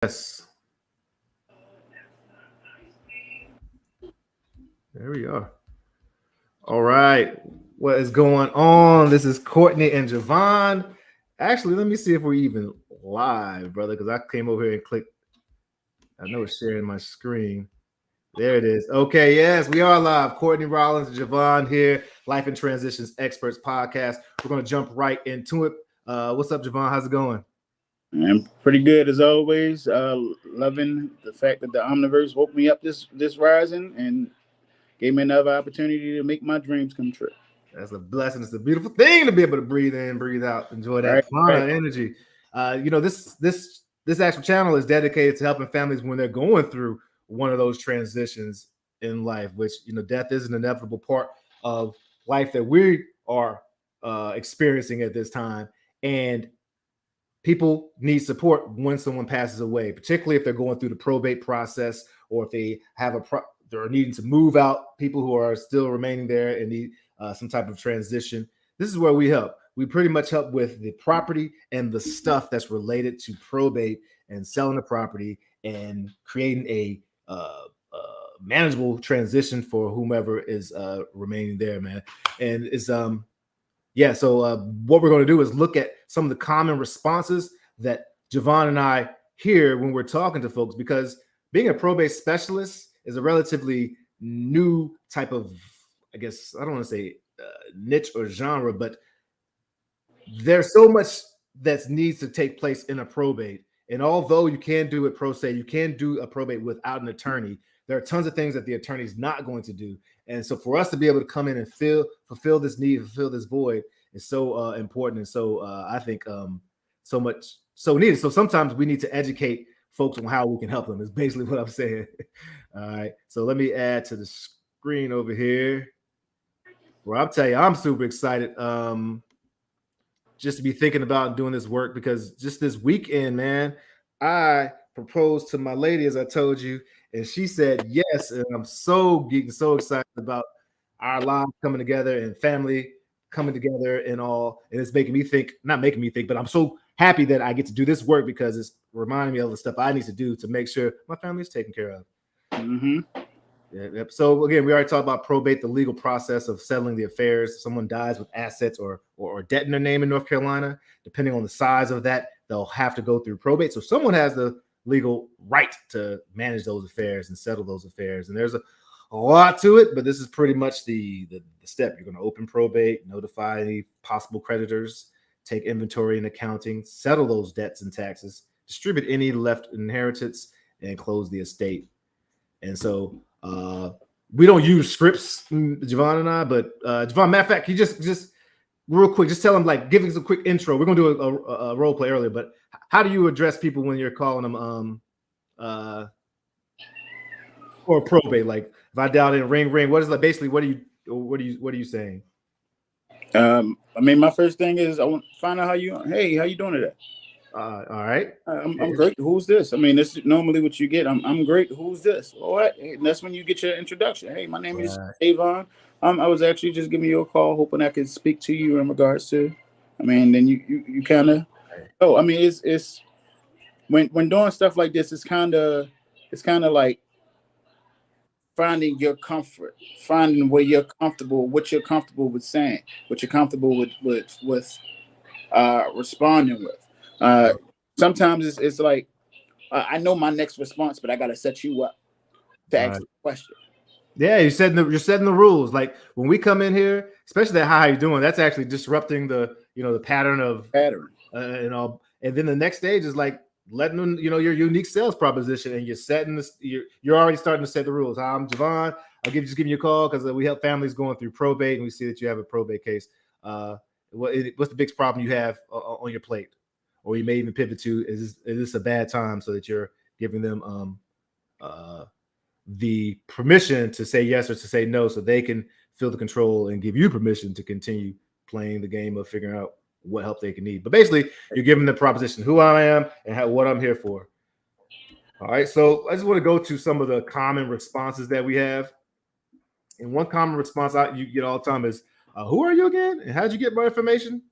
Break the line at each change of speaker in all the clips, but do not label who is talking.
Yes. There we are. All right. What is going on? This is Courtney and Javon. Actually, let me see if we're even live, brother, because I came over here and clicked. I know it's sharing my screen. There it is. Okay, yes, we are live. Courtney, Rollins, and Javon here, Life and Transitions Experts Podcast. We're going to jump right into it. What's up, Javon? How's it going?
I'm pretty good as always. Loving the fact that the Omniverse woke me up this rising and gave me another opportunity to make my dreams come true.
That's a blessing. It's a beautiful thing to be able to breathe in, breathe out, enjoy that energy. This actual channel is dedicated to helping families when they're going through one of those transitions in life, which death is an inevitable part of life that we are experiencing at this time, and people need support when someone passes away, particularly if they're going through the probate process or if they have they're needing to move out. People who are still remaining there and need some type of transition. This is where we help. We pretty much help with the property and the stuff that's related to probate and selling the property and creating a manageable transition for whomever is remaining there, man. And it's so what we're going to do is look at some of the common responses that Javon and I hear when we're talking to folks, because being a probate specialist is a relatively new type of, I guess, I don't want to say niche or genre, but there's so much that needs to take place in a probate. And although you can do it pro se, you can do a probate without an attorney. There are tons of things that the attorney is not going to do. And so for us to be able to come in and fulfill this need, fulfill this void is so important. And so I think so needed. So sometimes we need to educate folks on how we can help them is basically what I'm saying. All right. So let me add to the screen over here. Well, I'll tell you, I'm super excited just to be thinking about doing this work, because just this weekend, man, I proposed to my lady, as I told you, and she said yes. And I'm so excited about our lives coming together and family coming together and all. And it's making me think, not making me think, but I'm so happy that I get to do this work because it's reminding me of the stuff I need to do to make sure my family is taken care of.
Mm-hmm.
Yeah. So again, we already talked about probate, the legal process of settling the affairs. If someone dies with assets or debt in their name in North Carolina, depending on the size of that, they'll have to go through probate. So someone has the legal right to manage those affairs and settle those affairs. And there's a lot to it, but this is pretty much the step. You're going to open probate, notify any possible creditors, take inventory and accounting, settle those debts and taxes, distribute any left inheritance, and close the estate. And so we don't use scripts, Javon and I, but Javon, matter of fact, can you just real quick, just tell them, like, give us a quick intro. We're going to do a role play earlier, but how do you address people when you're calling them or probate? Like if I dial in ring, what is like basically what are you saying?
I mean, my first thing is I want to find out how you doing today?
All right.
I'm great. Who's this? I mean, this is normally what you get. I'm great. Who's this? All right. And that's when you get your introduction. Hey, my name is Avon. I was actually just giving you a call, hoping I could speak to you in regards to. I mean, then you kind of. Oh, I mean, it's when doing stuff like this, it's kind of like finding your comfort, finding where you're comfortable, what you're comfortable with saying, what you're comfortable with responding with. Sometimes it's like I know my next response, but I got to set you up to ask the question.
Yeah, you're setting the rules. Like when we come in here, especially that how you doing, that's actually disrupting the the pattern and all. And then the next stage is like letting them your unique sales proposition, and you're setting this. You're already starting to set the rules. Hi, I'm Javon. I'll just give you a call because we help families going through probate, and we see that you have a probate case. What's the biggest problem you have on your plate? Or you may even pivot to, is this a bad time, so that you're giving them the permission to say yes or to say no, so they can feel the control and give you permission to continue playing the game of figuring out what help they can need. But basically, you're giving the proposition, who I am and what I'm here for. All right, so I just want to go to some of the common responses that we have. And one common response you get all the time is, who are you again? And how'd you get my information?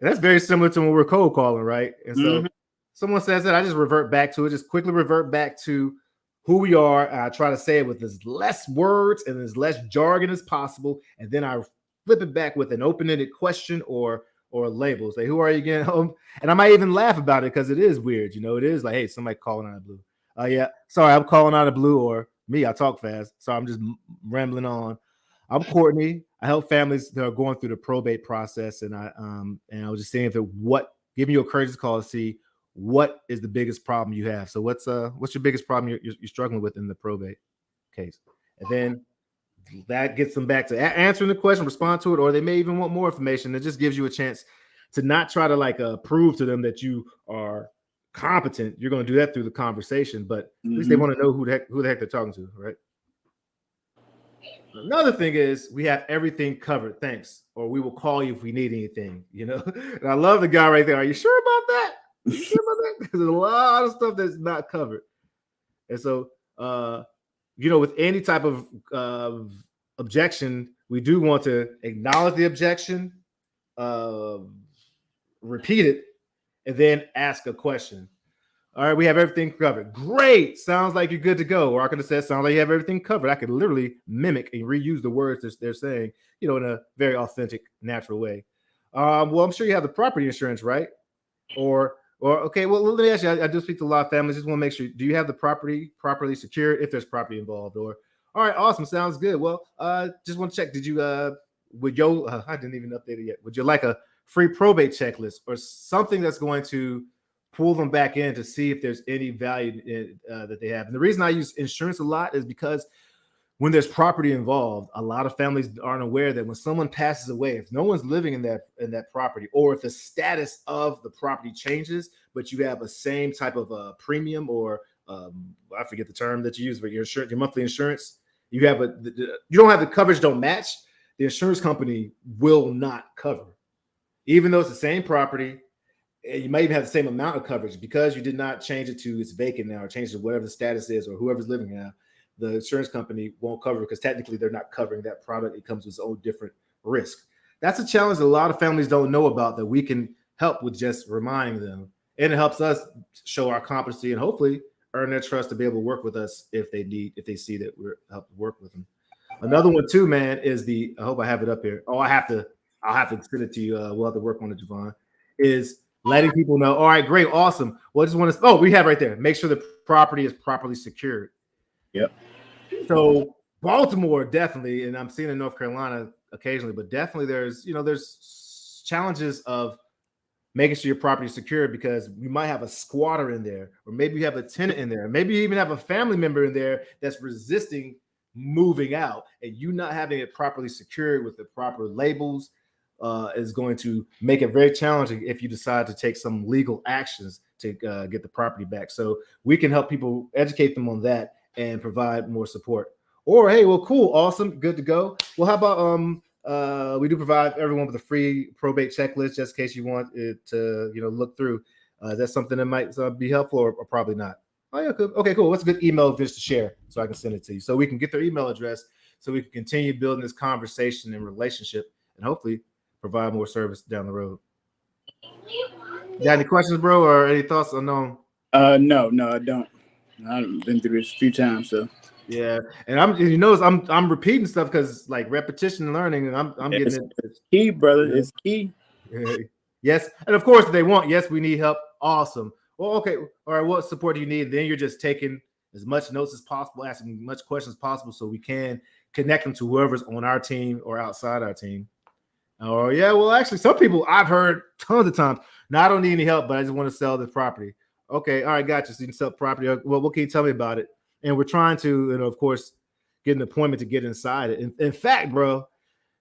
And that's very similar to when we're cold calling, right? And so someone says that, I just revert back to it. Just quickly revert back to who we are. I try to say it with as less words and as less jargon as possible, and then I flip it back with an open-ended question or a label. Say, who are you again? And I might even laugh about it because it is weird. It is like, hey, somebody calling out of blue. Yeah, sorry, I'm calling out of blue, or me, I talk fast, so I'm just rambling on. I'm Courtney. I help families that are going through the probate process, and I was just saying give me your courteous call to see what is the biggest problem you have. So what's your biggest problem you're struggling with in the probate case, and then that gets them back to answering the question, respond to it, or they may even want more information. It just gives you a chance to not try to prove to them that you are competent. You're going to do that through the conversation, but at least they want to know who the heck they're talking to, right? Another thing is we have everything covered. Thanks. Or we will call you if we need anything, And I love the guy right there. Are you sure about that? You sure about that? Because there's a lot of stuff that's not covered. And so, with any type of objection, we do want to acknowledge the objection, repeat it, and then ask a question. All right, we have everything covered. Great. Sounds like you're good to go. Or I could have said, sounds like you have everything covered. I could literally mimic and reuse the words that they're saying, in a very authentic, natural way. Well, I'm sure you have the property insurance, right? Or okay, well, let me ask you, I do speak to a lot of families. Just want to make sure, do you have the property properly secured if there's property involved? Or, all right, awesome. Sounds good. Well, just want to check. Did you, I didn't even update it yet. Would you like a free probate checklist or something that's going to pull them back in to see if there's any value that they have? And the reason I use insurance a lot is because when there's property involved, a lot of families aren't aware that when someone passes away, if no one's living in that property, or if the status of the property changes, but you have a same type of premium, or I forget the term that you use, but your insurance, your monthly insurance, you don't have the coverage, don't match, the insurance company will not cover, even though it's the same property. You might even have the same amount of coverage because you did not change it to it's vacant now, or change it to whatever the status is, or whoever's living now. The insurance company won't cover because technically they're not covering that product. It comes with its own different risk. That's a challenge that a lot of families don't know about, that we can help with just reminding them. And it helps us show our competency and hopefully earn their trust to be able to work with us if they see that we're help work with them. Another one too, man, is I hope I have it up here. Oh, I'll have to send it to you. We'll have to work on it, Javon. Is letting people know, all right, great, awesome. Well, I just want to, we have right there. Make sure the property is properly secured.
Yep.
So Baltimore, definitely, and I'm seeing in North Carolina occasionally, but definitely there's challenges of making sure your property is secure, because you might have a squatter in there, or maybe you have a tenant in there, maybe you even have a family member in there that's resisting moving out, and you not having it properly secured with the proper labels is going to make it very challenging if you decide to take some legal actions to get the property back. So we can help people, educate them on that, and provide more support. Or, hey, well, cool, awesome, good to go. Well, how about we do provide everyone with a free probate checklist just in case you want it to, look through. Is that something that might be helpful, or probably not? Oh, yeah, good. Okay, cool. What's a good email address to share so I can send it to you, so we can get their email address, so we can continue building this conversation and relationship, and hopefully provide more service down the road. Got any questions, bro, or any thoughts unknown?
No, I don't. I've been through this a few times, so
yeah. And I'm repeating stuff because repetition and learning, and I'm getting it.
It's key, brother. Yeah. It's key.
Yes, and of course, if they want, yes, we need help. Awesome. Well, okay, all right. What support do you need? Then you're just taking as much notes as possible, asking as much questions as possible, so we can connect them to whoever's on our team or outside our team. Oh, yeah. Well, actually, some people I've heard tons of times, no, I don't need any help, but I just want to sell the property. Okay. All right. Gotcha. So you can sell property. Well, what can you tell me about it? And we're trying to, of course, get an appointment to get inside it. In fact, bro,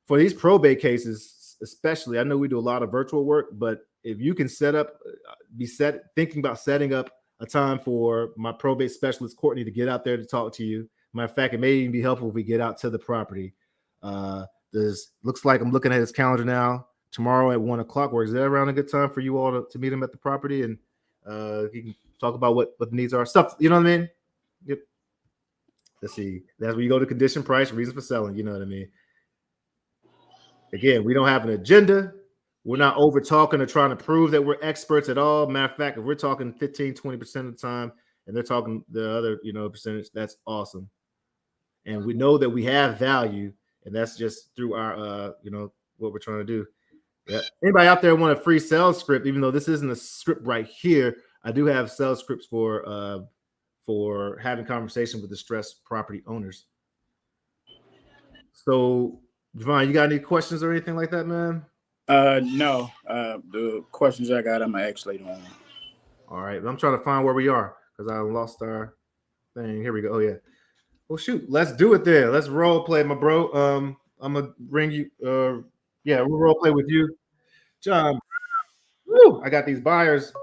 for these probate cases, especially, I know we do a lot of virtual work, but if you can thinking about setting up a time for my probate specialist, Courtney, to get out there to talk to you. Matter of fact, it may even be helpful if we get out to the property. Looks like I'm looking at his calendar now. Tomorrow at 1:00 works. Is that around a good time for you all to meet him at the property, and he can talk about what the needs are? Stuff, you know what I mean? Yep. Let's see. That's where you go to condition, price, reason for selling. You know what I mean? Again, we don't have an agenda. We're not over talking or trying to prove that we're experts at all. Matter of fact, if we're talking 15, 20% of the time and they're talking the other, percentage, that's awesome. And we know that we have value, and that's just through our, what we're trying to do. Yeah. Anybody out there want a free sales script? Even though this isn't a script right here, I do have sales scripts for having conversation with distressed property owners. So, Javon, you got any questions or anything like that, man?
No. The questions I got, I'm actually on.
All right, I'm trying to find where we are because I lost our thing. Here we go. Oh yeah. Well, shoot, let's do it there. Let's role play, my bro. I'm gonna bring you. We'll role play with you, John. Woo! I got these buyers.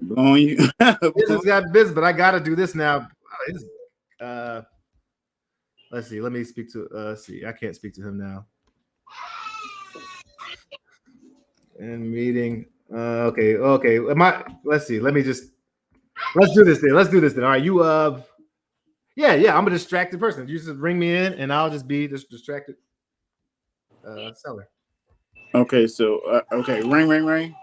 Blowing you.
Business got business, but I gotta do this now. Let's see. Let me speak to. Let's see. I can't speak to him now. And meeting. Okay. Let's see. Let's do this then. All right. You Yeah. I'm a distracted person. You just bring me in, and I'll just be this distracted seller.
Okay. So ring.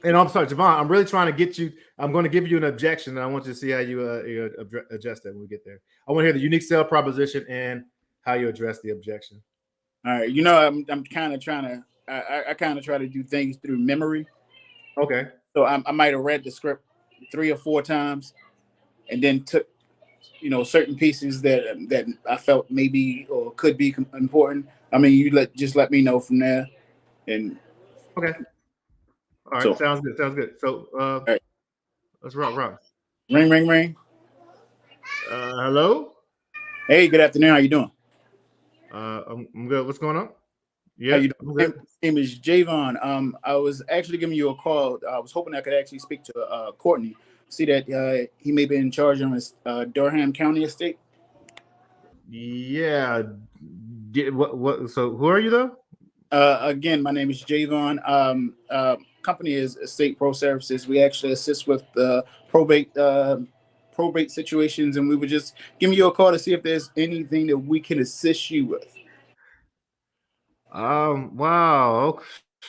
And I'm sorry, Javon. I'm really trying to get you. I'm going to give you an objection, and I want you to see how you adjust that when we get there. I want to hear the unique sale proposition and how you address the objection.
All right. I'm kind of trying to. I kind of try to do things through memory.
Okay.
So I might have read the script 3 or 4 times, and then took, certain pieces that I felt maybe or could be important. I mean, you let me know from there, and
okay. All right, sounds good. So, all right. Let's rock.
Ring.
Hello.
Hey, good afternoon. How you doing?
I'm good. What's going on?
Yeah, my name is Javon. I was actually giving you a call. I was hoping I could actually speak to Courtney. See that he may be in charge on his Durham County estate.
Yeah. What? So, who are you though?
Again, my name is Javon. Company is Estate Pro Services. We actually assist with probate situations, and we were just giving you a call to see if there's anything that we can assist you with.
Wow,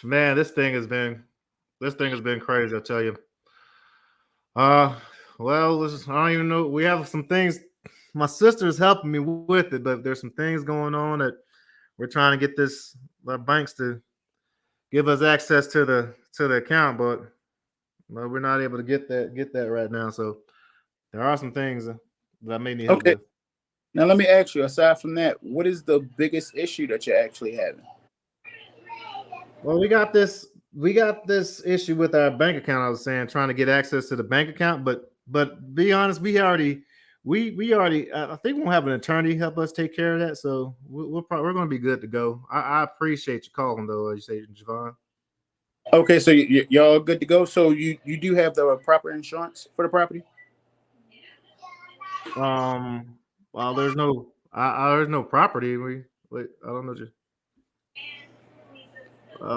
man, this thing has been crazy. I tell you. Well, I don't even know. We have some things. My sister's helping me with it, but there's some things going on that we're trying to get the banks to give us access to the account, but we're not able to get that right now. So there are some things that I may need help with.
Now let me ask you, aside from that, what is the biggest issue that you're actually having?
Well, we got this issue with our bank account. I was saying, trying to get access to the bank account, but be honest, we already I think we'll have an attorney help us take care of that. So we're going to be good to go. I appreciate you calling though. You say, Javon.
Okay, so y'all good to go. So you do have the proper insurance for the property?
Well, there's no property. I don't know.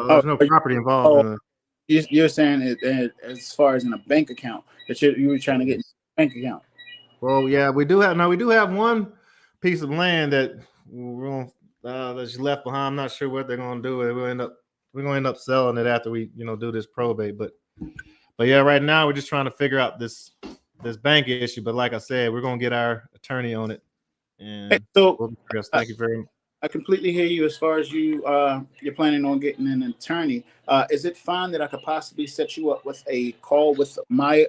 There's no property involved.
You're saying it as far as in a bank account that you were trying to get a bank account.
Well, yeah, we do have one piece of land that that's left behind. I'm not sure what they're going to do. We're going to end up selling it after we do this probate. But yeah, right now we're just trying to figure out this bank issue. But like I said, we're going to get our attorney on it. And
so
thank you very much.
I completely hear you as far as you're planning on getting an attorney. Is it fine that I could possibly set you up with a call with my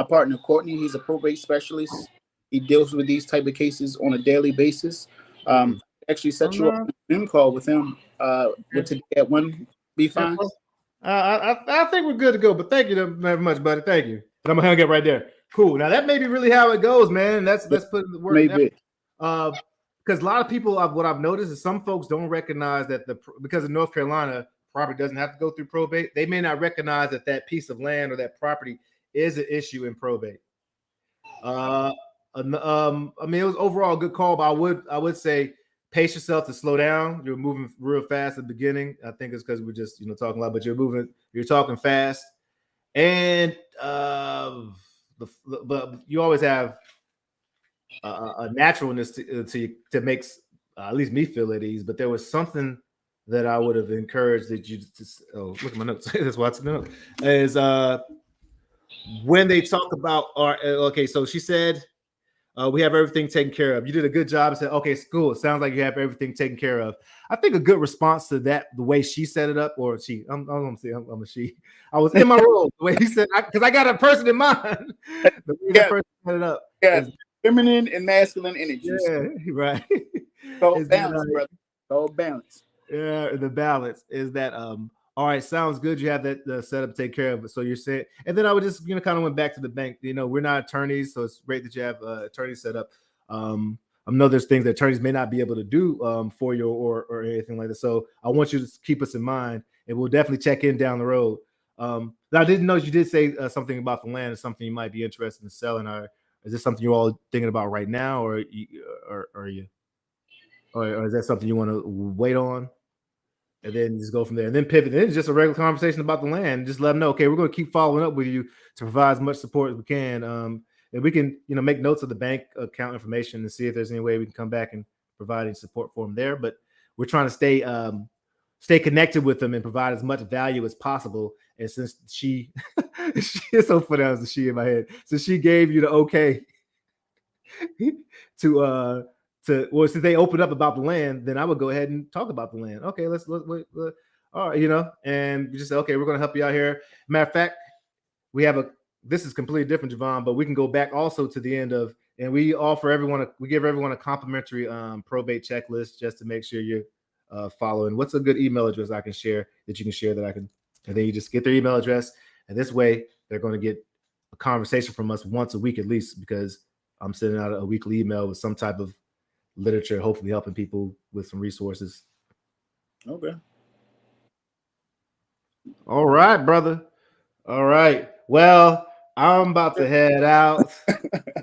partner, Courtney? He's a probate specialist. He deals with these type of cases on a daily basis. Actually set you up a Zoom call with him. Would today at 1 be fine?
I think we're good to go, but thank you very much, buddy. Thank you. But I'm gonna hang up right there. Cool. Now that may be really how it goes, man. Let's put the work.
Maybe.
Because a lot of people, what I've noticed is some folks don't recognize that because in North Carolina, property doesn't have to go through probate. They may not recognize that piece of land or that property is an issue in probate. I mean, it was overall a good call, but I would say pace yourself to slow down. You're moving real fast at the beginning. I think it's because we're just talking a lot, but you're talking fast, and but you always have a naturalness to make at least me feel at ease. But there was something that I would have encouraged that you just look at my notes. That's what's the note is when they talk about our okay. So she said we have everything taken care of. You did a good job and said, okay, it's cool. It sounds like you have everything taken care of. I think a good response to that, the way she set it up, or she, I'm gonna say I'm a she. I was in my role the way he said, because I got a person in mind. The way that person set it up.
Yeah, feminine and masculine energies.
Yeah, right.
So balance, brother. So balance.
Yeah, the balance is that all right, sounds good. You have that setup to take care of it. So you're saying, and then I would just kind of went back to the bank. We're not attorneys, so it's great that you have attorneys set up. I know there's things that attorneys may not be able to do for you or anything like that. So I want you to keep us in mind, and we'll definitely check in down the road. I didn't know you did say something about the land. Is something you might be interested in selling, or is this something you're all thinking about right now, or is that something you want to wait on? And then just go from there, and then pivot. Then it's just a regular conversation about the land. Just let them know, okay, we're going to keep following up with you to provide as much support as we can. And we can, make notes of the bank account information and see if there's any way we can come back and provide any support for them there. But we're trying to stay connected with them and provide as much value as possible. And since she it's so funny, I was the she in my head. So she gave you the okay to since they opened up about the land, then I would go ahead and talk about the land. Okay, let's all right, and we just say, okay, we're going to help you out here. Matter of fact, this is completely different, Javon, but we can go back also to the end of, and we give everyone a complimentary probate checklist just to make sure you're following. What's a good email address I can share that you can share that I can, and then you just get their email address, and this way they're going to get a conversation from us once a week at least, because I'm sending out a weekly email with some type of literature, hopefully helping people with some resources.
Okay.
All right, brother. All right. Well, I'm about to head out.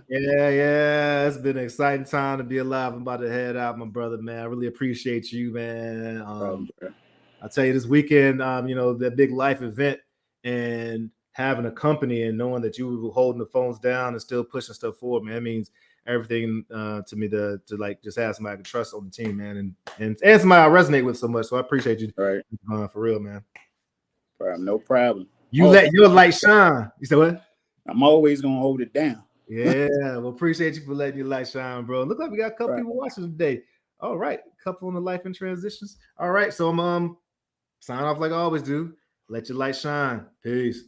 Yeah. It's been an exciting time to be alive. I'm about to head out, my brother, man. I really appreciate you, man. I'll tell you this weekend, that big life event and having a company and knowing that you were holding the phones down and still pushing stuff forward, man, it means everything to me to like just have somebody I can trust on the team, man, and somebody I resonate with so much. So I appreciate you,
right?
For real, man.
No problem.
You let your light shine. You said what?
I'm always gonna hold it down.
Yeah, well, appreciate you for letting your light shine, bro. Look like we got a couple people watching today. All right, a couple on the life and transitions. All right, so I'm sign off like I always do. Let your light shine. Peace.